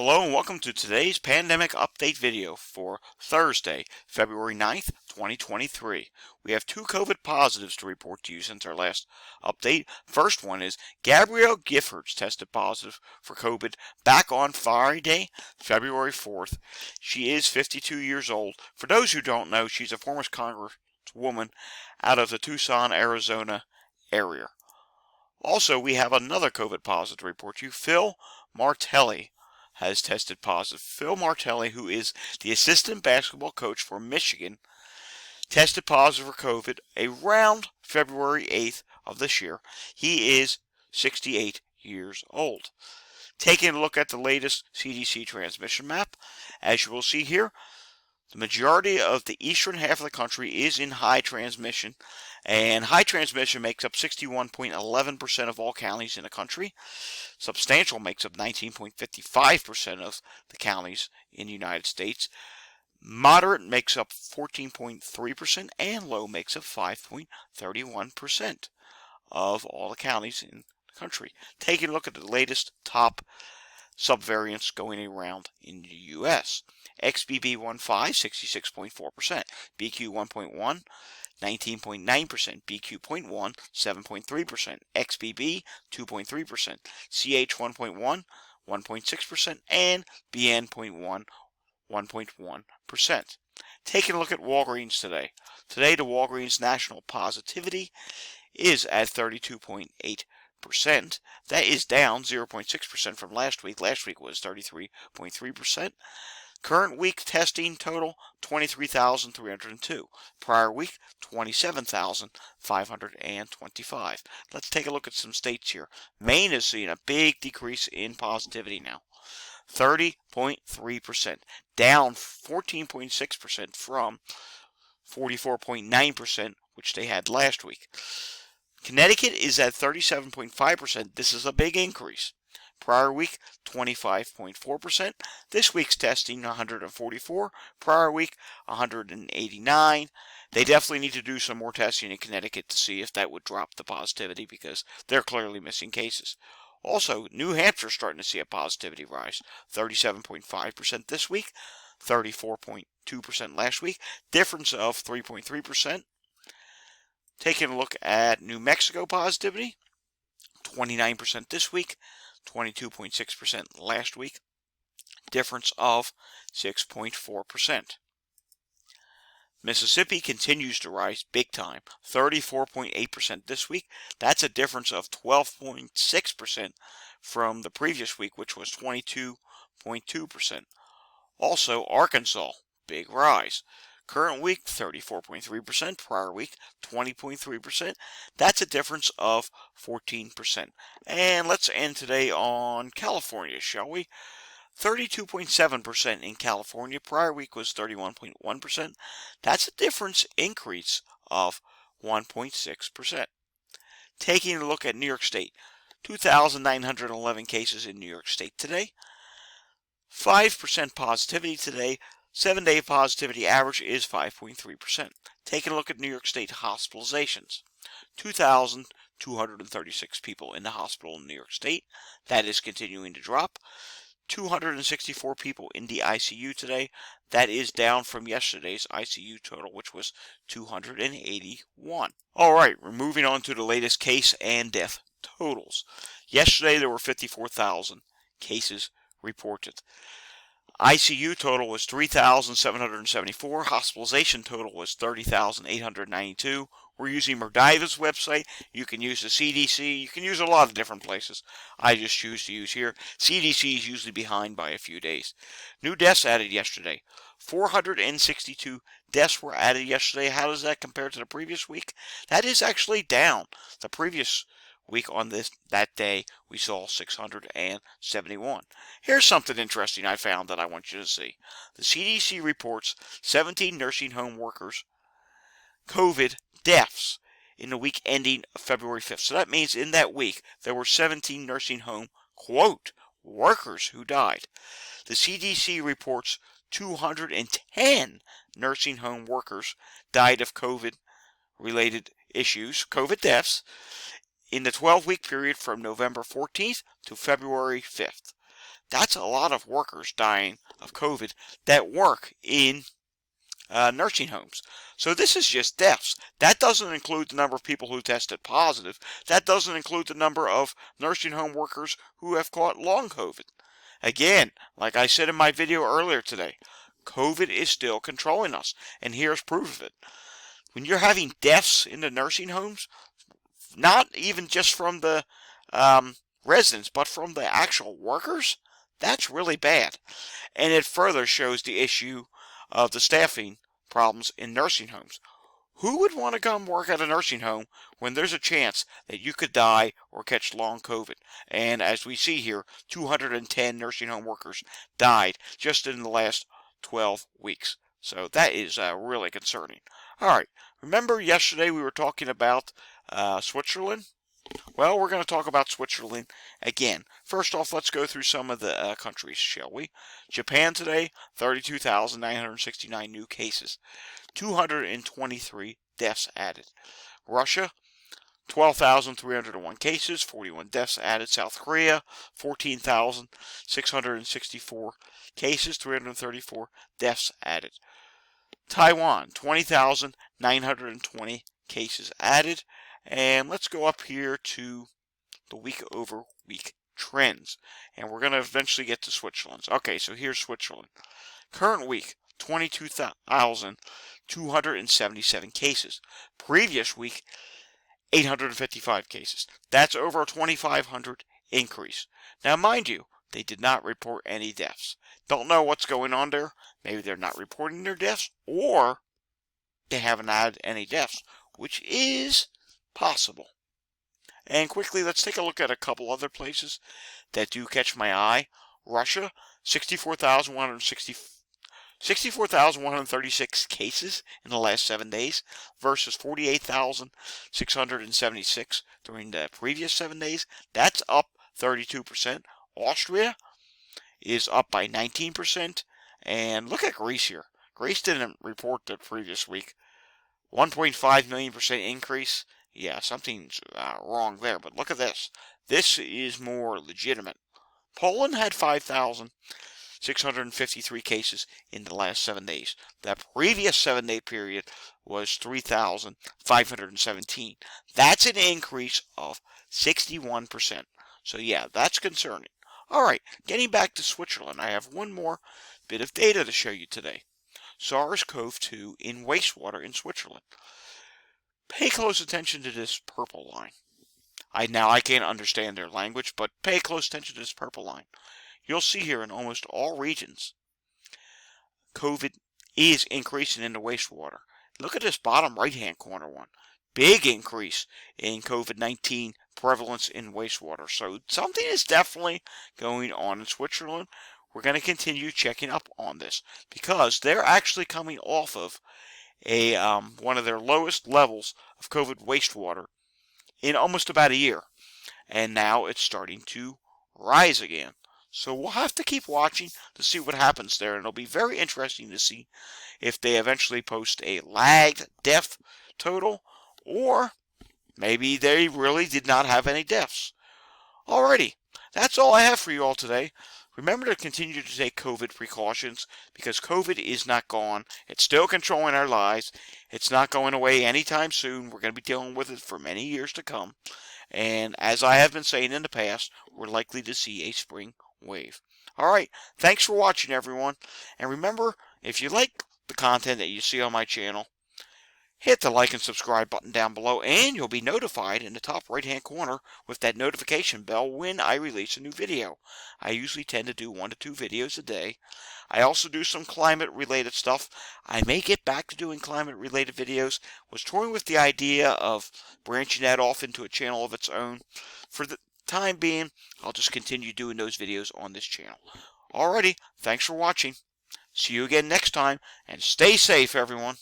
Hello and welcome to today's pandemic update video for Thursday, February 9th, 2023. We have two COVID positives to report to you since our last update. First one is Gabrielle Giffords tested positive for COVID back on Friday, February 4th. She is 52 years old. For those who don't know, she's a former congresswoman out of the Tucson, Arizona area. Also, we have another COVID positive to report to you. Phil Martelli has tested positive. Phil Martelli, who is the assistant basketball coach for Michigan, tested positive for COVID around February 8th of this year. He is 68 years old. Taking a look at the latest CDC transmission map, as you will see here, the majority of the eastern half of the country is in high transmission, and high transmission makes up 61.11% of all counties in the country. Substantial makes up 19.55% of the counties in the United States. Moderate makes up 14.3%, and low makes up 5.31% of all the counties in the country. Taking a look at the latest top subvariants going around in the U.S. XBB.1.5, 66.4%. BQ.1.1, 19.9%. BQ.1, 7.3%. XBB, 2.3%. CH.1.1, 1.6%. And BN.1, 1.1%. Taking a look at Walgreens today. Today, the Walgreens national positivity is at 32.8%. That is down 0.6% from last week. Last week was 33.3%. Current week testing total 23,302. Prior week 27,525. Let's take a look at some states here. Maine is seeing a big decrease in positivity now. 30.3%, down 14.6% from 44.9%, which they had last week. Connecticut is at 37.5%. This is a big increase. Prior week, 25.4%. This week's testing, 144. Prior week, 189. They definitely need to do some more testing in Connecticut to see if that would drop the positivity, because they're clearly missing cases. Also, New Hampshire's starting to see a positivity rise. 37.5% this week, 34.2% last week. Difference of 3.3%. Taking a look at New Mexico positivity, 29% this week, 22.6% last week. Difference of 6.4%. Mississippi continues to rise big time, 34.8% this week. That's a difference of 12.6% from the previous week, which was 22.2%. Also, Arkansas, big rise. Current week, 34.3%. Prior week, 20.3%. That's a difference of 14%. And let's end today on California, shall we? 32.7% in California. Prior week was 31.1%. That's a difference increase of 1.6%. Taking a look at New York State, 2,911 cases in New York State today. 5% positivity today. 7-day positivity average is 5.3%. Taking a look at New York State hospitalizations. 2,236 people in the hospital in New York State. That is continuing to drop. 264 people in the ICU today. That is down from yesterday's ICU total, which was 281. All right, we're moving on to the latest case and death totals. Yesterday there were 54,000 cases reported. ICU total was 3,774. Hospitalization total was 30,892. We're using Merdiva's website. You can use the CDC. You can use a lot of different places. I just choose to use here. CDC is usually behind by a few days. New deaths added yesterday. 462 deaths were added yesterday. How does that compare to the previous week? That is actually down. The previous week on that day we saw 671. Here's something interesting I found that I want you to see. The CDC reports 17 nursing home workers COVID deaths in the week ending February 5th. So that means in that week there were 17 nursing home quote workers who died. The CDC reports 210 nursing home workers died of COVID related issues, COVID deaths, in the 12-week period from November 14th to February 5th. That's a lot of workers dying of COVID that work in nursing homes. So this is just deaths. That doesn't include the number of people who tested positive. That doesn't include the number of nursing home workers who have caught long COVID. Again, like I said in my video earlier today, COVID is still controlling us, and here's proof of it. When you're having deaths in the nursing homes, not even just from the residents, but from the actual workers, that's really bad. And it further shows the issue of the staffing problems in nursing homes. Who would want to come work at a nursing home when there's a chance that you could die or catch long COVID? And as we see here, 210 nursing home workers died just in the last 12 weeks. So that is really concerning. All right, remember yesterday we were talking about Switzerland? Well, we're going to talk about Switzerland again. First off, let's go through some of the countries, shall we? Japan today, 32,969 new cases, 223 deaths added. Russia, 12,301 cases, 41 deaths added. South Korea, 14,664 cases, 334 deaths added. Taiwan, 20,920 cases added. And let's go up here to the week-over-week trends. And we're going to eventually get to Switzerland. Okay, so here's Switzerland. Current week, 22,277 cases. Previous week, 855 cases. That's over a 2,500 increase. Now, mind you, they did not report any deaths. Don't know what's going on there. Maybe they're not reporting their deaths, or they haven't had any deaths, which is possible. And quickly, let's take a look at a couple other places that do catch my eye. Russia, 64,136 cases in the last 7 days versus 48,676 during the previous 7 days. That's up 32%. Austria is up by 19%. And look at Greece here. Greece didn't report the previous week. 1.5 million % increase. Yeah, something's wrong there, but look at this. This is more legitimate. Poland had 5,653 cases in the last 7 days. That previous 7-day period was 3,517. That's an increase of 61%. So yeah, that's concerning. All right, getting back to Switzerland, I have one more bit of data to show you today. SARS-CoV-2 in wastewater in Switzerland. Pay close attention to this purple line. I can't understand their language, but pay close attention to this purple line. You'll see here in almost all regions, COVID is increasing in the wastewater. Look at this bottom right-hand corner one. Big increase in COVID-19 prevalence in wastewater. So something is definitely going on in Switzerland. We're going to continue checking up on this because they're actually coming off of one of their lowest levels of COVID wastewater in almost about a year. And now it's starting to rise again. So we'll have to keep watching to see what happens there. And it'll be very interesting to see if they eventually post a lagged death total, or maybe they really did not have any deaths. Alrighty, that's all I have for you all today. Remember to continue to take COVID precautions because COVID is not gone. It's still controlling our lives. It's not going away anytime soon. We're going to be dealing with it for many years to come. And as I have been saying in the past, we're likely to see a spring wave. Alright, thanks for watching everyone. And remember, if you like the content that you see on my channel, hit the like and subscribe button down below, and you'll be notified in the top right hand corner with that notification bell when I release a new video. I usually tend to do 1 to 2 videos a day. I also do some climate related stuff. I may get back to doing climate related videos. Was toying with the idea of branching that off into a channel of its own. For the time being, I'll just continue doing those videos on this channel. Alrighty, thanks for watching. See you again next time, and stay safe everyone.